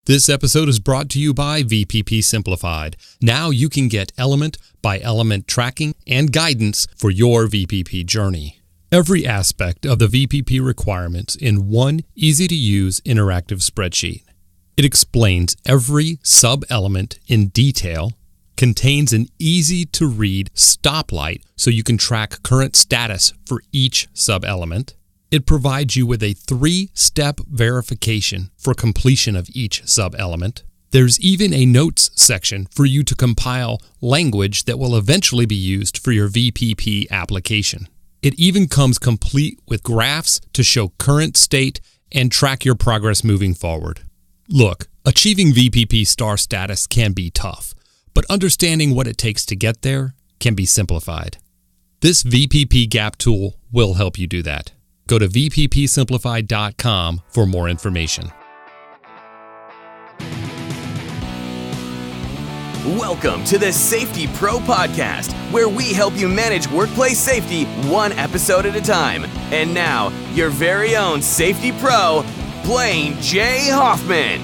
This episode is brought to you by VPP Simplified. Now you can get element by element tracking and guidance for your VPP journey. Every aspect of the VPP requirements in one easy-to-use interactive spreadsheet. It explains every sub-element in detail, contains an easy-to-read stoplight so you can track current status for each sub-element. It provides you with a 3-step verification for completion of each sub-element. There's even a notes section for you to compile language that will eventually be used for your VPP application. It even comes complete with graphs to show current state and track your progress moving forward. Look, achieving VPP star status can be tough, but understanding what it takes to get there can be simplified. This VPP Gap tool will help you do that. Go to vppsimplified.com for more information. Welcome to the Safety Pro Podcast, where we help you manage workplace safety one episode at a time. And now, your very own Safety Pro, Blaine J. Hoffman.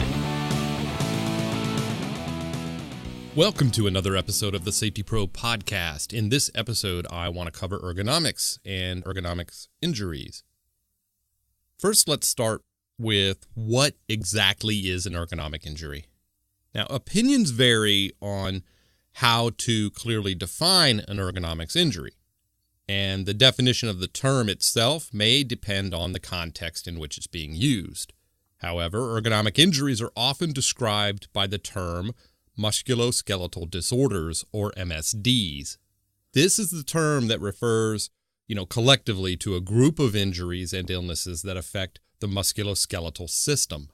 Welcome to another episode of the Safety Pro Podcast. In this episode, I want to cover ergonomics and ergonomics injuries. First, let's start with what exactly is an ergonomic injury. Now, opinions vary on how to clearly define an ergonomics injury, and the definition of the term itself may depend on the context in which it's being used. However, ergonomic injuries are often described by the term musculoskeletal disorders, or MSDs. This is the term that refers, collectively to a group of injuries and illnesses that affect the musculoskeletal system.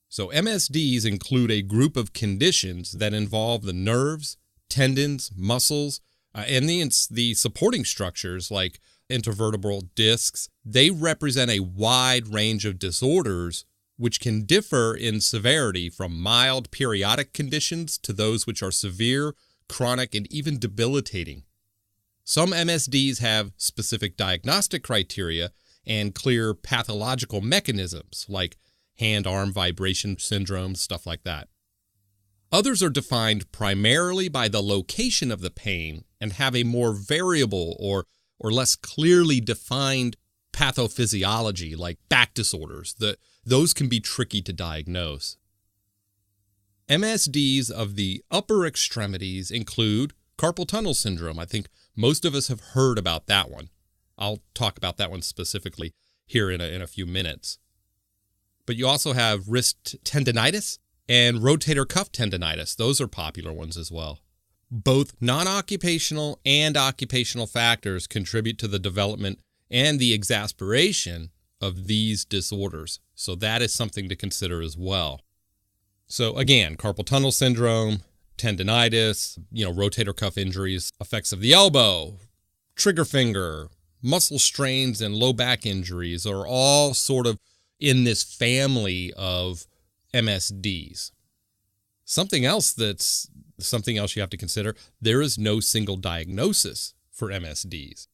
So MSDs include a group of conditions that involve the nerves, tendons, muscles, and the supporting structures like intervertebral discs. They represent a wide range of disorders which can differ in severity from mild periodic conditions to those which are severe, chronic, and even debilitating. Some MSDs have specific diagnostic criteria and clear pathological mechanisms like hand-arm vibration syndrome, stuff like that. Others are defined primarily by the location of the pain and have a more variable or less clearly defined pathophysiology, like back disorders. Those can be tricky to diagnose. MSDs of the upper extremities include carpal tunnel syndrome. I think most of us have heard about that one. I'll talk about that one specifically here in a few minutes. But you also have wrist tendonitis and rotator cuff tendonitis. Those are popular ones as well. Both non-occupational and occupational factors contribute to the development and the exacerbation of these disorders. So that is something to consider as well. So again, carpal tunnel syndrome, tendonitis, rotator cuff injuries, effects of the elbow, trigger finger, muscle strains, and low back injuries are all sort of in this family of MSDs. Something else you have to consider, there is no single diagnosis for MSDs.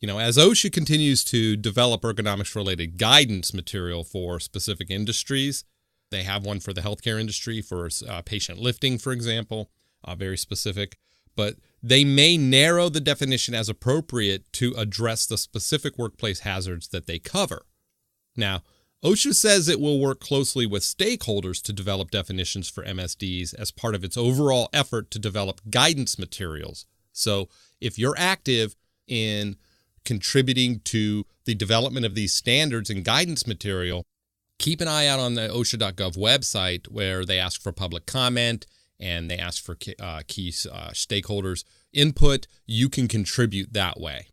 As OSHA continues to develop ergonomics-related guidance material for specific industries, they have one for the healthcare industry for patient lifting, for example, very specific, but they may narrow the definition as appropriate to address the specific workplace hazards that they cover. Now, OSHA says it will work closely with stakeholders to develop definitions for MSDs as part of its overall effort to develop guidance materials. So if you're active in contributing to the development of these standards and guidance material, keep an eye out on the OSHA.gov website where they ask for public comment and they ask for key stakeholders' input. You can contribute that way.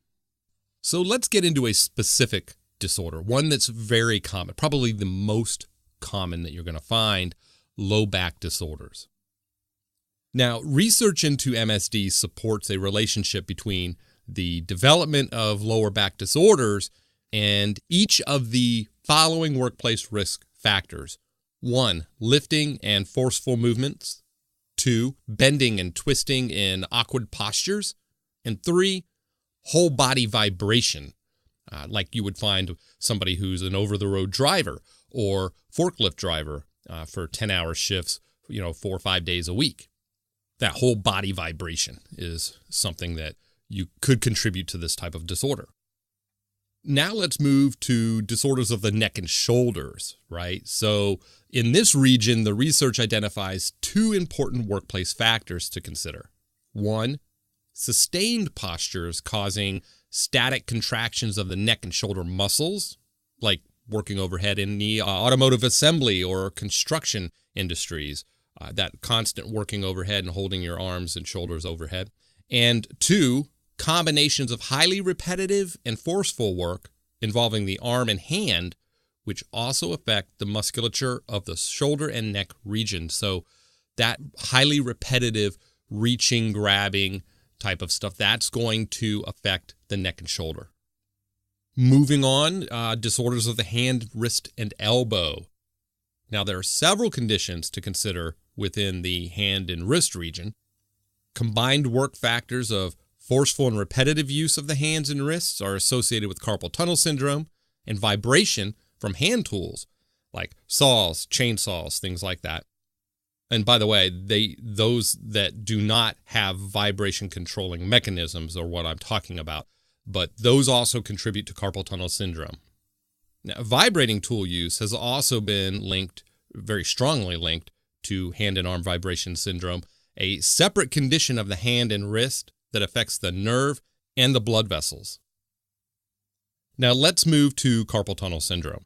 So let's get into a specific disorder, one that's very common, probably the most common that you're going to find, low back disorders. Now, research into MSDs supports a relationship between the development of lower back disorders and each of the following workplace risk factors. 1, lifting and forceful movements. 2, bending and twisting in awkward postures. And 3, whole body vibration, like you would find somebody who's an over-the-road driver or forklift driver for 10-hour shifts, 4 or 5 days a week. That whole body vibration is something that you could contribute to this type of disorder. Now let's move to disorders of the neck and shoulders, right? So in this region, the research identifies 2 important workplace factors to consider. 1, sustained postures causing static contractions of the neck and shoulder muscles, like working overhead in the automotive assembly or construction industries, that constant working overhead and holding your arms and shoulders overhead. And 2, combinations of highly repetitive and forceful work involving the arm and hand, which also affect the musculature of the shoulder and neck region. So that highly repetitive reaching, grabbing type of stuff, that's going to affect the neck and shoulder. Moving on, disorders of the hand, wrist, and elbow. Now, there are several conditions to consider within the hand and wrist region. Combined work factors of forceful and repetitive use of the hands and wrists are associated with carpal tunnel syndrome, and vibration from hand tools like saws, chainsaws, things like that. And by the way, those that do not have vibration controlling mechanisms are what I'm talking about, but those also contribute to carpal tunnel syndrome. Now, vibrating tool use has also been linked, very strongly linked, to hand and arm vibration syndrome, a separate condition of the hand and wrist that affects the nerve and the blood vessels. Now let's move to carpal tunnel syndrome.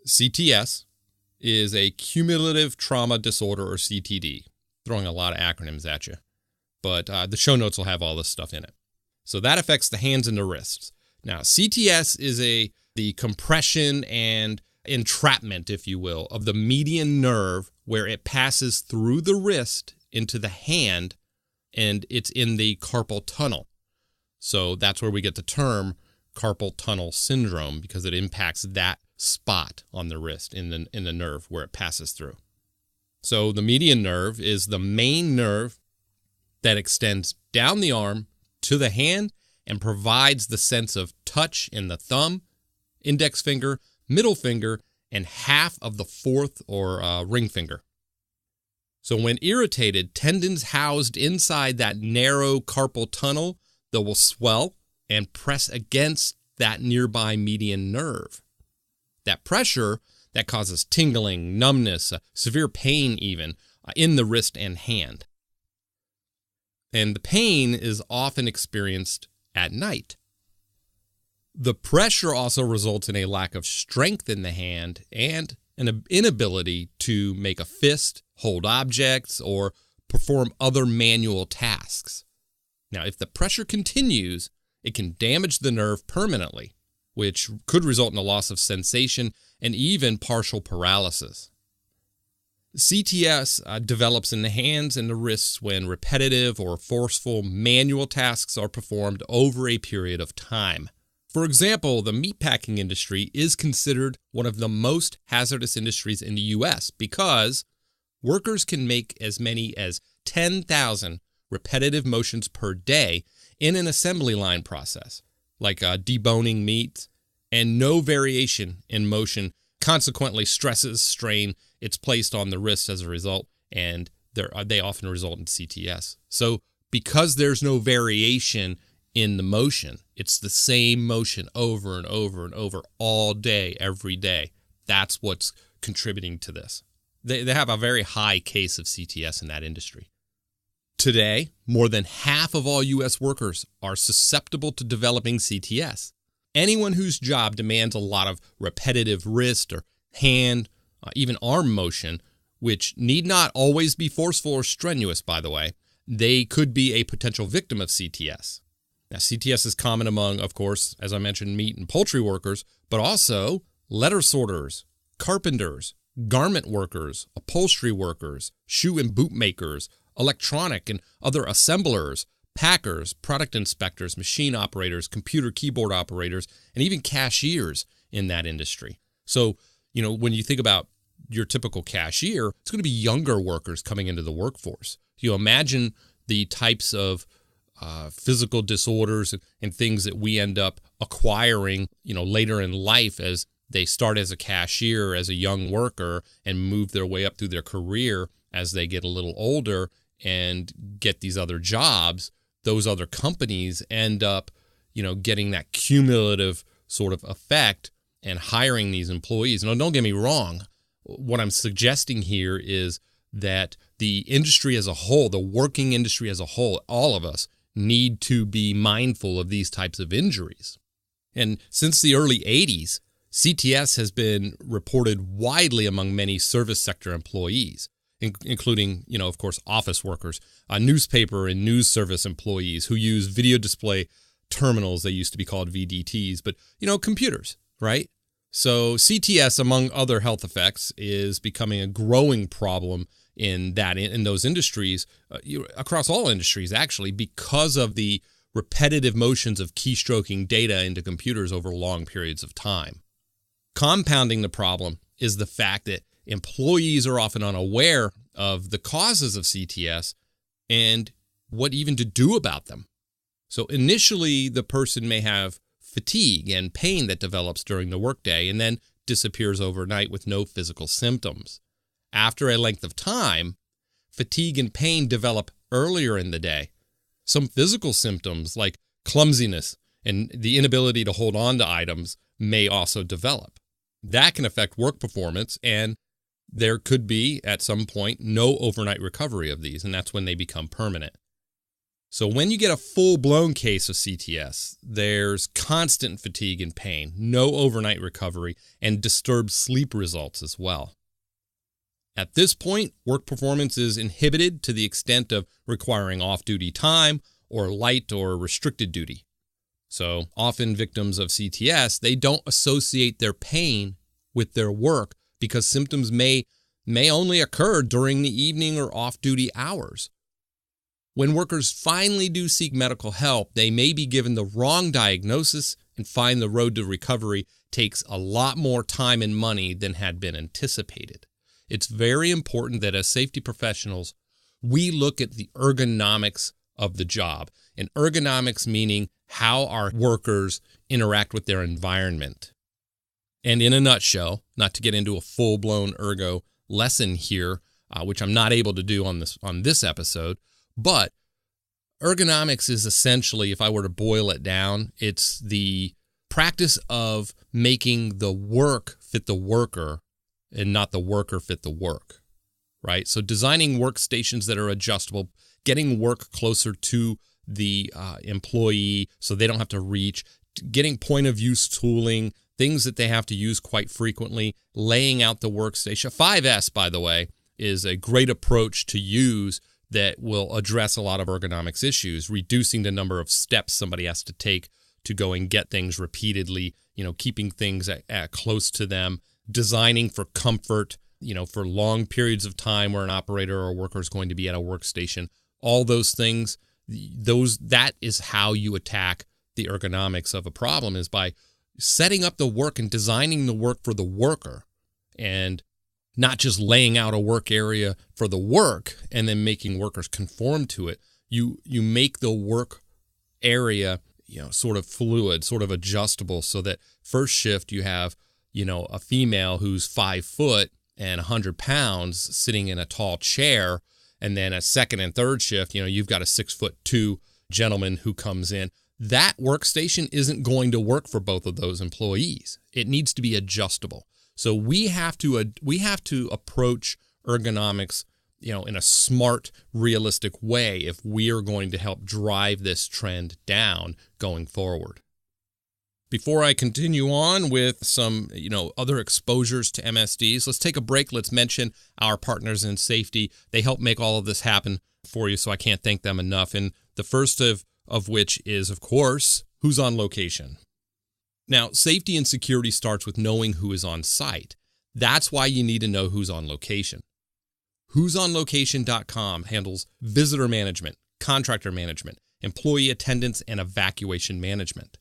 CTS is a cumulative trauma disorder, or CTD. Throwing a lot of acronyms at you, but the show notes will have all this stuff in it. So that affects the hands and the wrists. Now, CTS is the compression and entrapment, if you will, of the median nerve where it passes through the wrist into the hand, and it's in the carpal tunnel. So that's where we get the term carpal tunnel syndrome, because it impacts that spot on the wrist in the nerve where it passes through. So the median nerve is the main nerve that extends down the arm to the hand and provides the sense of touch in the thumb, index finger, middle finger, and half of the fourth or ring finger. So when irritated, tendons housed inside that narrow carpal tunnel, they will swell and press against that nearby median nerve. That pressure that causes tingling, numbness, severe pain even in the wrist and hand. And the pain is often experienced at night. The pressure also results in a lack of strength in the hand and an inability to make a fist, hold objects, or perform other manual tasks. Now, if the pressure continues, it can damage the nerve permanently, which could result in a loss of sensation and even partial paralysis. CTS develops in the hands and the wrists when repetitive or forceful manual tasks are performed over a period of time. For example, the meatpacking industry is considered one of the most hazardous industries in the U.S. because workers can make as many as 10,000 repetitive motions per day in an assembly line process, like deboning meat, and no variation in motion consequently stresses, strain, it's placed on the wrist as a result, and they often result in CTS. So because there's no variation in the motion, it's the same motion over and over and over all day, every day. That's what's contributing to this. They have a very high case of CTS in that industry. Today, more than half of all U.S. workers are susceptible to developing CTS. Anyone whose job demands a lot of repetitive wrist or hand, even arm motion, which need not always be forceful or strenuous, by the way, they could be a potential victim of CTS. Now, CTS is common among, of course, as I mentioned, meat and poultry workers, but also letter sorters, carpenters, garment workers, upholstery workers, shoe and boot makers, electronic and other assemblers, packers, product inspectors, machine operators, computer keyboard operators, and even cashiers in that industry. So, when you think about your typical cashier, it's going to be younger workers coming into the workforce. You imagine the types of physical disorders and things that we end up acquiring, later in life as They start as a cashier, as a young worker, and move their way up through their career as they get a little older and get these other jobs. Those other companies end up, getting that cumulative sort of effect and hiring these employees. Now, don't get me wrong. What I'm suggesting here is that the industry as a whole, the working industry as a whole, all of us need to be mindful of these types of injuries. And since the early 80s, CTS has been reported widely among many service sector employees, including, of course, office workers, newspaper and news service employees who use video display terminals. They used to be called VDTs, but, computers, right? So CTS, among other health effects, is becoming a growing problem in those industries, across all industries, actually, because of the repetitive motions of keystroking data into computers over long periods of time. Compounding the problem is the fact that employees are often unaware of the causes of CTS and what even to do about them. So initially, the person may have fatigue and pain that develops during the workday and then disappears overnight with no physical symptoms. After a length of time, fatigue and pain develop earlier in the day. Some physical symptoms like clumsiness and the inability to hold on to items may also develop. That can affect work performance, and there could be, at some point, no overnight recovery of these, and that's when they become permanent. So when you get a full-blown case of CTS, there's constant fatigue and pain, no overnight recovery, and disturbed sleep results as well. At this point, work performance is inhibited to the extent of requiring off-duty time or light or restricted duty. So often victims of CTS, they don't associate their pain with their work because symptoms may only occur during the evening or off-duty hours. When workers finally do seek medical help, they may be given the wrong diagnosis and find the road to recovery takes a lot more time and money than had been anticipated. It's very important that as safety professionals, we look at the ergonomics of the job. And ergonomics meaning how our workers interact with their environment. And in a nutshell, not to get into a full-blown ergo lesson here, which I'm not able to do on this episode, but ergonomics is essentially, if I were to boil it down, it's the practice of making the work fit the worker and not the worker fit the work, right? So designing workstations that are adjustable, getting work closer to the employee so they don't have to reach, getting point-of-use tooling, things that they have to use quite frequently, laying out the workstation. 5S, by the way, is a great approach to use that will address a lot of ergonomics issues, reducing the number of steps somebody has to take to go and get things repeatedly, keeping things at close to them, designing for comfort, for long periods of time where an operator or worker is going to be at a workstation. All those things, that is how you attack the ergonomics of a problem, is by setting up the work and designing the work for the worker, and not just laying out a work area for the work and then making workers conform to it. You make the work area, sort of fluid, sort of adjustable, so that first shift you have, a female who's 5 foot and 100 pounds sitting in a tall chair. And then a second and third shift, you've got a 6'2" gentleman who comes in. That workstation isn't going to work for both of those employees. It needs to be adjustable. So we have to approach ergonomics, in a smart, realistic way if we are going to help drive this trend down going forward. Before I continue on with some, other exposures to MSDs, let's take a break. Let's mention our partners in safety. They help make all of this happen for you, so I can't thank them enough. And the first of which is, of course, who's on location. Now, safety and security starts with knowing who is on site. That's why you need to know who's on location. Who'sonlocation.com handles visitor management, contractor management, employee attendance, and evacuation management.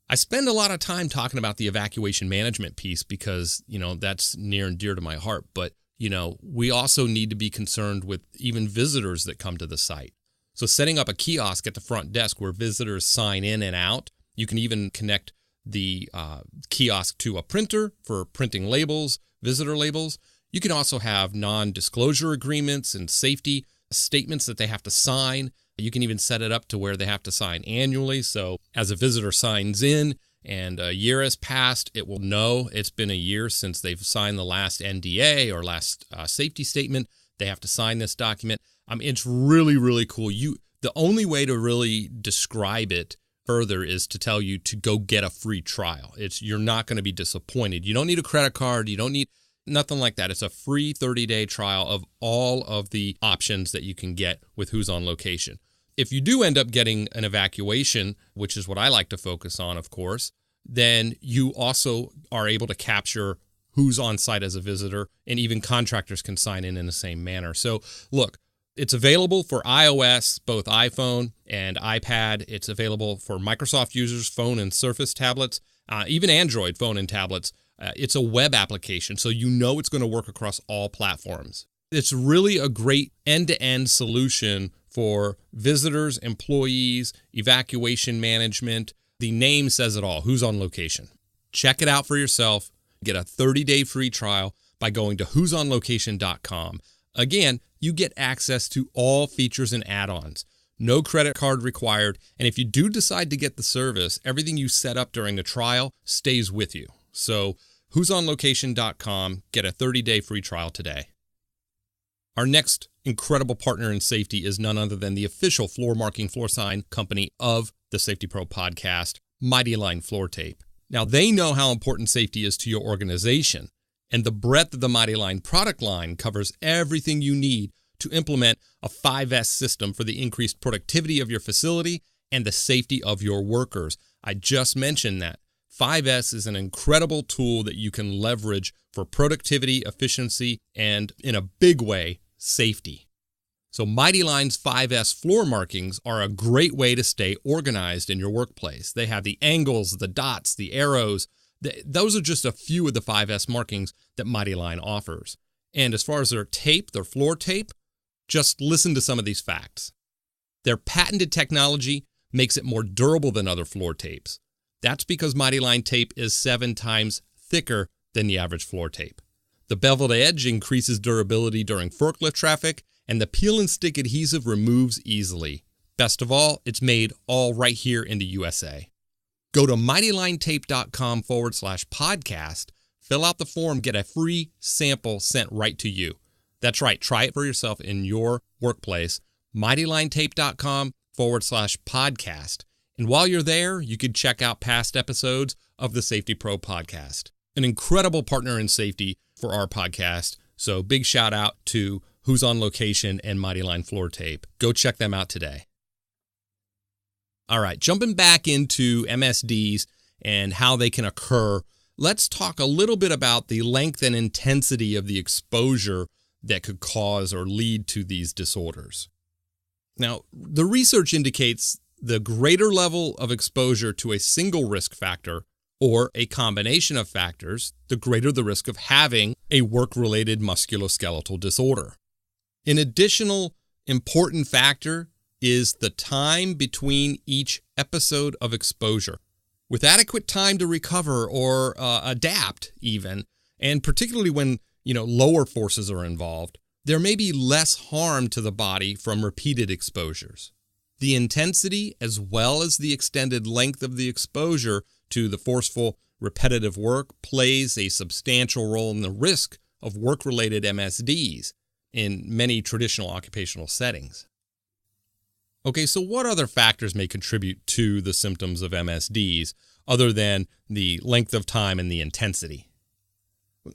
I spend a lot of time talking about the evacuation management piece because, that's near and dear to my heart. But, we also need to be concerned with even visitors that come to the site. So setting up a kiosk at the front desk where visitors sign in and out, you can even connect the kiosk to a printer for printing labels, visitor labels. You can also have non-disclosure agreements and safety statements that they have to sign. You can even set it up to where they have to sign annually. So as a visitor signs in and a year has passed, it will know it's been a year since they've signed the last NDA or last safety statement. They have to sign this document. It's really, really cool. The only way to really describe it further is to tell you to go get a free trial. You're not going to be disappointed. You don't need a credit card. You don't need nothing like that. It's a free 30-day trial of all of the options that you can get with Who's on Location. If you do end up getting an evacuation, which is what I like to focus on, of course, then you also are able to capture who's on site as a visitor, and even contractors can sign in the same manner. So look, it's available for iOS, both iPhone and iPad. It's available for Microsoft users, phone and Surface tablets, even Android phone and tablets. It's a web application, so you know it's going to work across all platforms. It's really a great end-to-end solution for visitors, employees, evacuation management. The name says it all, Who's on Location. Check it out for yourself. Get a 30-day free trial by going to who'sonlocation.com. Again, you get access to all features and add-ons. No credit card required. And if you do decide to get the service, everything you set up during the trial stays with you. So who'sonlocation.com, get a 30-day free trial today. Our next incredible partner in safety is none other than the official floor marking floor sign company of the Safety Pro podcast, Mighty Line Floor Tape. Now, they know how important safety is to your organization, and the breadth of the Mighty Line product line covers everything you need to implement a 5S system for the increased productivity of your facility and the safety of your workers. I just mentioned that. 5S is an incredible tool that you can leverage for productivity, efficiency, and in a big way, safety. So Mighty Line's 5S floor markings are a great way to stay organized in your workplace. They have the angles, the dots, the arrows. Those are just a few of the 5S markings that Mighty Line offers. And as far as their tape, their floor tape, just listen to some of these facts. Their patented technology makes it more durable than other floor tapes. That's because Mighty Line tape is 7 times thicker than the average floor tape. The beveled edge increases durability during forklift traffic, and the peel and stick adhesive removes easily. Best of all, it's made all right here in the USA. Go to mightylinetape.com/podcast, fill out the form, get a free sample sent right to you. That's right, try it for yourself in your workplace. mightylinetape.com/podcast. And while you're there, you can check out past episodes of the Safety Pro podcast. An incredible partner in safety for our podcast. So big shout out to Who's on Location and Mighty Line Floor Tape. Go check them out today. All right, jumping back into MSDs and how they can occur, let's talk a little bit about the length and intensity of the exposure that could cause or lead to these disorders. Now, the research indicates the greater level of exposure to a single risk factor or a combination of factors, the greater the risk of having a work-related musculoskeletal disorder. An additional important factor is the time between each episode of exposure. With adequate time to recover or adapt even, and particularly when lower forces are involved, there may be less harm to the body from repeated exposures. The intensity as well as the extended length of the exposure to the forceful, repetitive work plays a substantial role in the risk of work-related MSDs in many traditional occupational settings. Okay, so what other factors may contribute to the symptoms of MSDs other than the length of time and the intensity?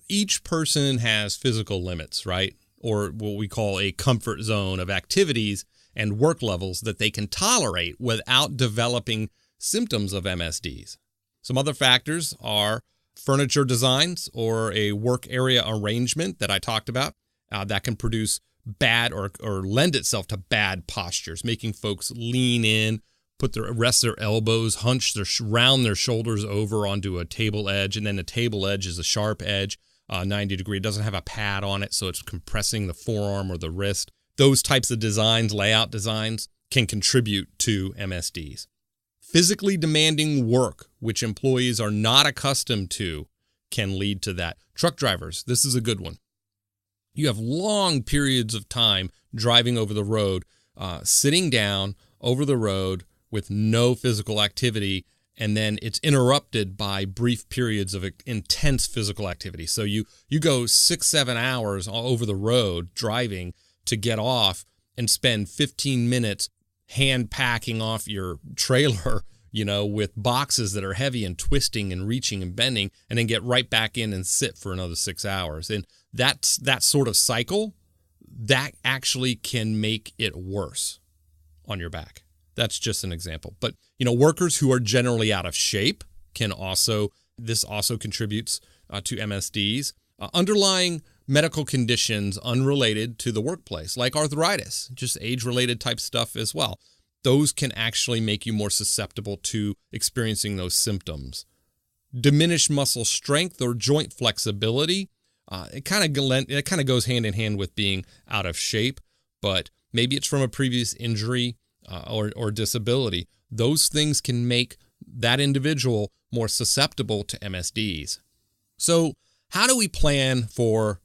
Each person has physical limits, right? Or what we call a comfort zone of activities and work levels that they can tolerate without developing symptoms of MSDs. Some other factors are furniture designs or a work area arrangement that I talked about that can produce bad or lend itself to bad postures, making folks lean in, rest their elbows, round their shoulders over onto a table edge, and then the table edge is a sharp edge, 90 degree. It doesn't have a pad on it, so it's compressing the forearm or the wrist. Those types of designs, layout designs, can contribute to MSDs. Physically demanding work, which employees are not accustomed to, can lead to that. Truck drivers, this is a good one. You have long periods of time driving over the road, sitting down over the road with no physical activity, and then it's interrupted by brief periods of intense physical activity. So you go 6-7 hours over the road driving to get off and spend 15 minutes hand packing off your trailer, with boxes that are heavy and twisting and reaching and bending, and then get right back in and sit for another 6 hours. And that sort of cycle, that actually can make it worse on your back. That's just an example. But, workers who are generally out of shape this also contributes to MSDs. Underlying medical conditions unrelated to the workplace, like arthritis, just age-related type stuff as well. Those can actually make you more susceptible to experiencing those symptoms. Diminished muscle strength or joint flexibility, it kind of goes hand in hand with being out of shape, but maybe it's from a previous injury or disability. Those things can make that individual more susceptible to MSDs. So how do we plan for,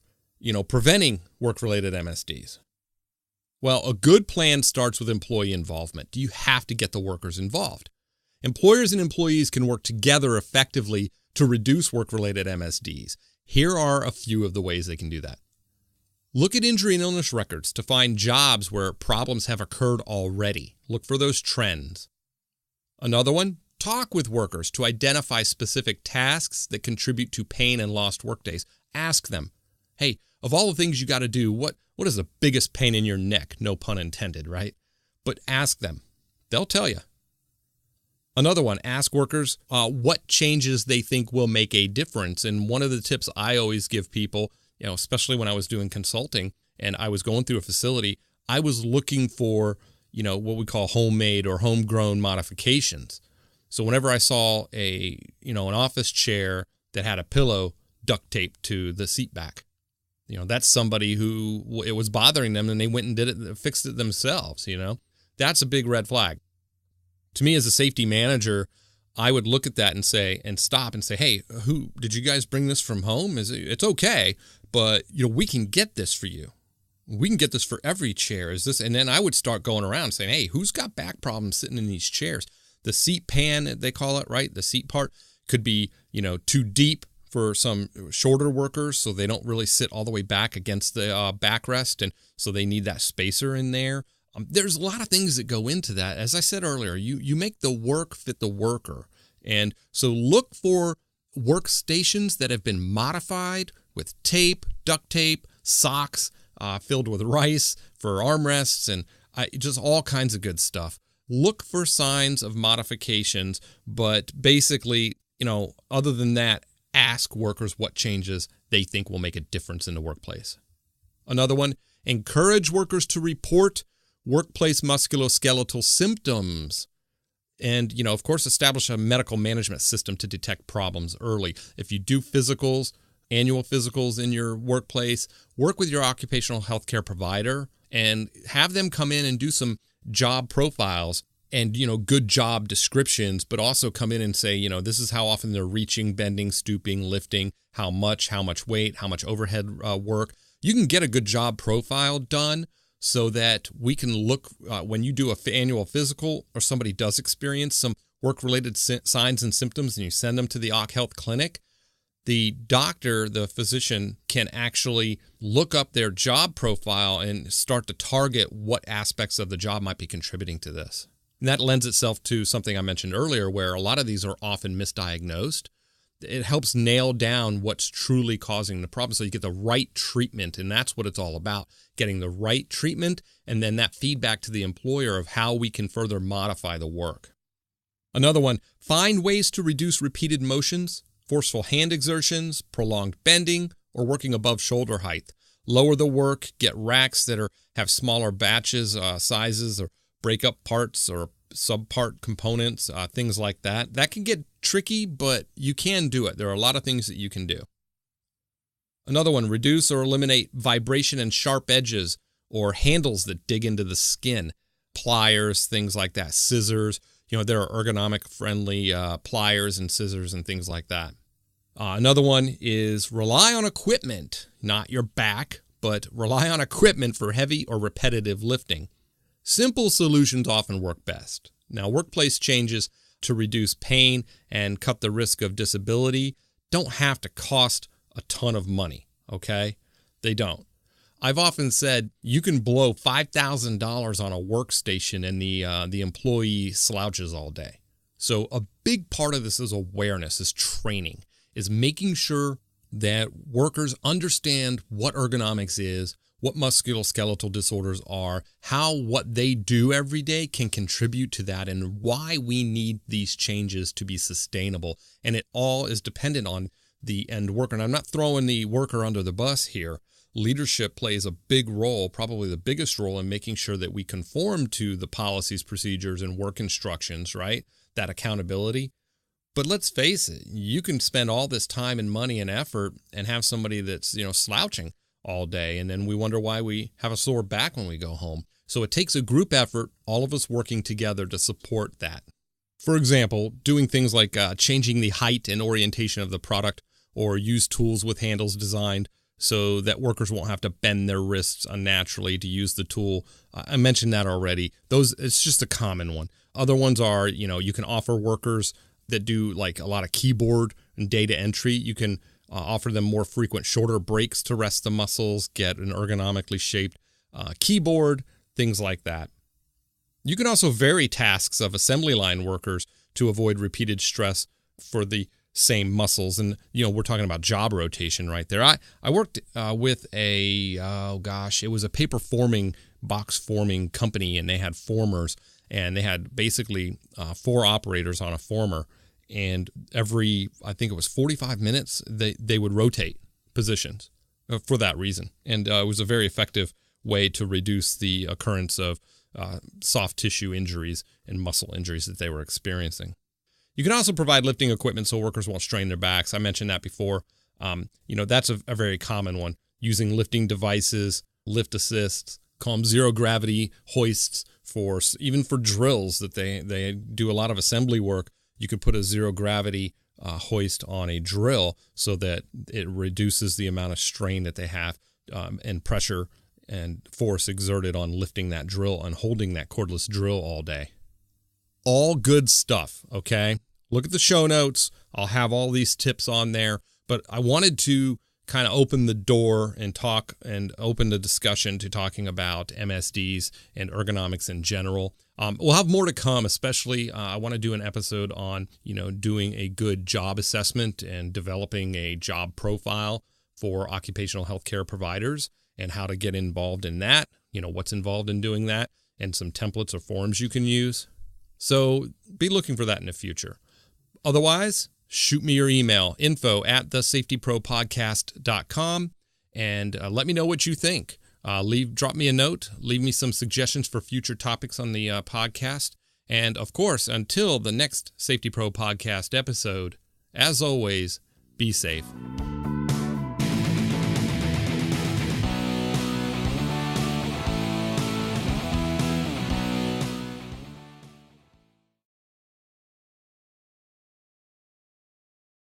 preventing work-related MSDs? Well, a good plan starts with employee involvement. You have to get the workers involved. Employers and employees can work together effectively to reduce work-related MSDs. Here are a few of the ways they can do that. Look at injury and illness records to find jobs where problems have occurred already. Look for those trends. Another one, talk with workers to identify specific tasks that contribute to pain and lost workdays. Ask them, hey, of all the things you got to do, what is the biggest pain in your neck? No pun intended, right? But ask them. They'll tell you. Another one, ask workers what changes they think will make a difference. And one of the tips I always give people, especially when I was doing consulting and I was going through a facility, I was looking for, what we call homemade or homegrown modifications. So whenever I saw an office chair that had a pillow duct taped to the seat back, that's somebody who it was bothering them and they went and fixed it themselves, That's a big red flag. To me, as a safety manager, I would look at that and stop and say, hey, who did you guys bring this from home? It's okay, but we can get this for you. We can get this for every chair. And then I would start going around saying, hey, who's got back problems sitting in these chairs? The seat pan, they call it, right? The seat part could be, too deep for some shorter workers, so they don't really sit all the way back against the backrest, and so they need that spacer in there. There's a lot of things that go into that. As I said earlier, you make the work fit the worker. And so look for workstations that have been modified with tape, duct tape, socks filled with rice for armrests, and just all kinds of good stuff. Look for signs of modifications, but basically, other than that, ask workers what changes they think will make a difference in the workplace. Another one, encourage workers to report workplace musculoskeletal symptoms. And, of course, establish a medical management system to detect problems early. If you do physicals, annual physicals in your workplace, work with your occupational health care provider and have them come in and do some job profiles and, good job descriptions, but also come in and say, this is how often they're reaching, bending, stooping, lifting, how much weight, how much overhead work. You can get a good job profile done so that we can look when you do an annual physical or somebody does experience some work-related signs and symptoms and you send them to the Occ Health Clinic, the doctor, the physician, can actually look up their job profile and start to target what aspects of the job might be contributing to this. And that lends itself to something I mentioned earlier where a lot of these are often misdiagnosed. It helps nail down what's truly causing the problem so you get the right treatment, and that's what it's all about, getting the right treatment and then that feedback to the employer of how we can further modify the work. Another one, find ways to reduce repeated motions, forceful hand exertions, prolonged bending, or working above shoulder height. Lower the work, get racks that have smaller batches, sizes, or break up parts or subpart components, things like that. That can get tricky, but you can do it. There are a lot of things that you can do. Another one, reduce or eliminate vibration and sharp edges or handles that dig into the skin, pliers, things like that, scissors. there are ergonomic friendly pliers and scissors and things like that. Another one is rely on equipment, not your back, but rely on equipment for heavy or repetitive lifting. Simple solutions often work best. Now, workplace changes to reduce pain and cut the risk of disability don't have to cost a ton of money, okay? They don't. I've often said you can blow $5,000 on a workstation and the employee slouches all day. So a big part of this is awareness, is training, is making sure that workers understand what ergonomics is, what musculoskeletal disorders are, how what they do every day can contribute to that, and why we need these changes to be sustainable. And it all is dependent on the end worker. And I'm not throwing the worker under the bus here. Leadership plays a big role, probably the biggest role, in making sure that we conform to the policies, procedures, and work instructions, right? That accountability. But let's face it, you can spend all this time and money and effort and have somebody that's, slouching all day, and then we wonder why we have a sore back when we go home. So it takes a group effort, all of us working together to support that. For example, doing things like changing the height and orientation of the product, or use tools with handles designed so that workers won't have to bend their wrists unnaturally to use the tool. I mentioned that already. It's just a common one. Other ones are, you can offer workers that do like a lot of keyboard and data entry. You can offer them more frequent, shorter breaks to rest the muscles, get an ergonomically shaped keyboard, things like that. You can also vary tasks of assembly line workers to avoid repeated stress for the same muscles. And, we're talking about job rotation right there. I worked with it was a paper forming, box forming company, and they had formers, and they had basically 4 operators on a former. And every, I think it was 45 minutes, they would rotate positions for that reason. And it was a very effective way to reduce the occurrence of soft tissue injuries and muscle injuries that they were experiencing. You can also provide lifting equipment so workers won't strain their backs. I mentioned that before. That's a very common one. Using lifting devices, lift assists, call them zero gravity hoists even for drills that they do a lot of assembly work. You could put a zero gravity hoist on a drill so that it reduces the amount of strain that they have and pressure and force exerted on lifting that drill and holding that cordless drill all day. All good stuff, okay? Look at the show notes. I'll have all these tips on there, but I wanted to kind of open the door and talk and open the discussion to talking about MSDs and ergonomics in general. We'll have more to come, especially I want to do an episode on, doing a good job assessment and developing a job profile for occupational healthcare providers and how to get involved in that, what's involved in doing that, and some templates or forms you can use. So be looking for that in the future. Otherwise, shoot me your email, info@thesafetypropodcast.com, and let me know what you think. Drop me a note, leave me some suggestions for future topics on the podcast. And of course, until the next Safety Pro Podcast episode, as always, be safe.